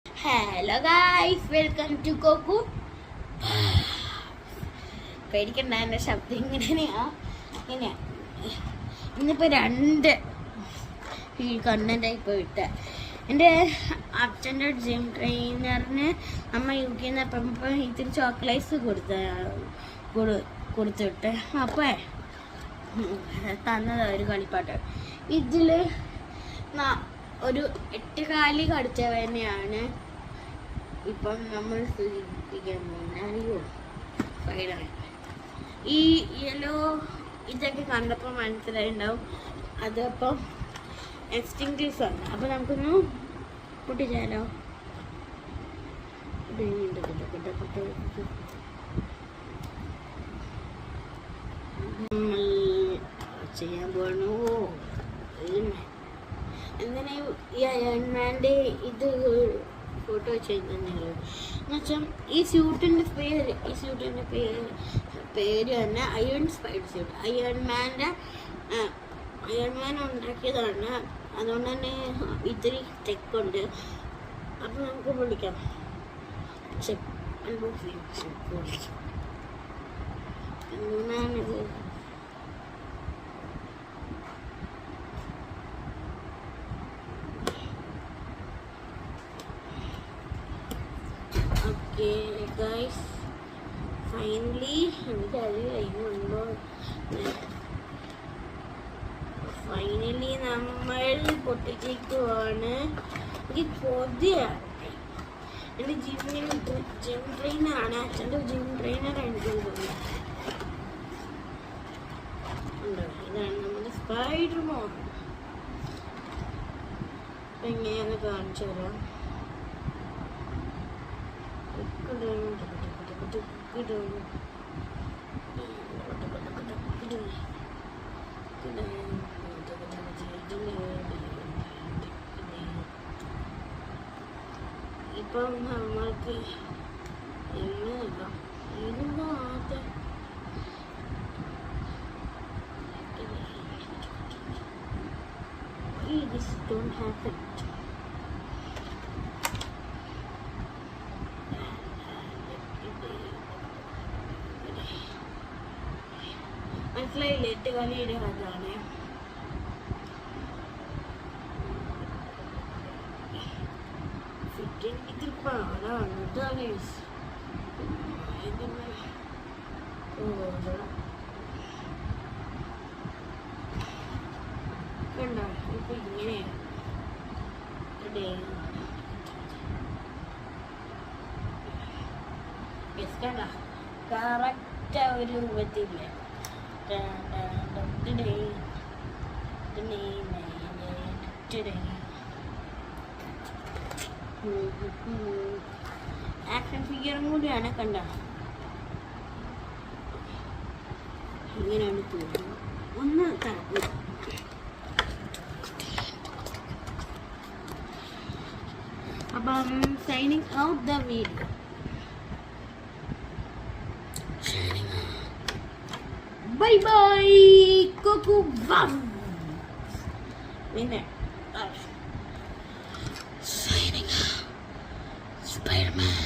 Hello guys, welcome to Kokku. പേടിക്കണ്ട, എൻ്റെ ശബ്ദം ഇങ്ങനെയാ. ഇന്നിപ്പോൾ 2 കണ്ടൻ്റായി പോയിട്ട് എൻ്റെ അച്ഛൻ്റെ ജിം ട്രെയിനറിന് അമ്മ യുകെയിൽ നിന്ന് അപ്പം ഇത്തിരി ചോക്ലേറ്റ്സ് കൊടുത്തിട്ട് അപ്പോൾ തന്നത് ഒരു കളിപ്പാട്ട്. ഇതിൽ ഒരു 8 കാലി കടിച്ചവനെയാണ് ഇപ്പം നമ്മൾ സൂചിപ്പിക്കാൻ പോകുന്നത്. അറിയോ, ഫൈനാണ്. ഈ യെല്ലോ ഇതൊക്കെ കണ്ടപ്പോൾ മനസ്സിലായിട്ടുണ്ടാവും, അതപ്പം എക്സ്റ്റിങ്ക്യൂസ് ആണ്. അപ്പോൾ നമുക്കൊന്ന് പൊട്ടിച്ചാലോ. ചെയ്യാൻ പോകണു. എന്തിനാ ഈ അയൺമാൻ്റെ ഇത് ഫോട്ടോ ചെയ്യുന്നത് എന്നുവെച്ചാൽ ഈ സ്യൂട്ടിൻ്റെ പേര് തന്നെ അയൺ സ്പൈഡർ സ്യൂട്ട്. അയൺമാൻ ഉണ്ടാക്കിയതാണ്, അതുകൊണ്ട് തന്നെ ഇത്തിരി ടെക്കുണ്ട്. അപ്പം നമുക്ക് വിളിക്കാം. എന്നാണിത്? ഗൈസ്, ഫൈനലി നമ്മൾ പൊട്ടിച്ചേക്കുവാണ്. എനിക്ക് കൊതിയാണ്. എൻ്റെ ജിം ട്രെയിനറാണ്, അച്ഛൻ്റെ ജിം ട്രെയിനറാണ് എനിക്ക് തോന്നുന്നത്. ഇതാണ് നമ്മുടെ സ്പൈഡർ മോൻ. എങ്ങനെയാന്ന് കാണിച്ചു തരാം. ഇപ്പം നമ്മൾക്ക് ഇതെന്താ ആദ്യം this don't have it. മനസ്സിലായില്ലേ? 8 കളിയുടെ അതാണ്. ഇത് പാടാണ്. ഇതാണ് കണ്ടോ, ഇപ്പൊ ഇങ്ങനെയാണ്. കറക്റ്റ് ഒരു രൂപത്തില്ല. ആക്ഷൻ ഫിഗറും കൂടിയാണ്. കണ്ട, ഇങ്ങനെയാണ് തോന്നുന്നത്. ഒന്ന് കറക്റ്റ്. അപ്പം signing out the video. Bye bye, Coco Bum. Signing out, Spider-Man.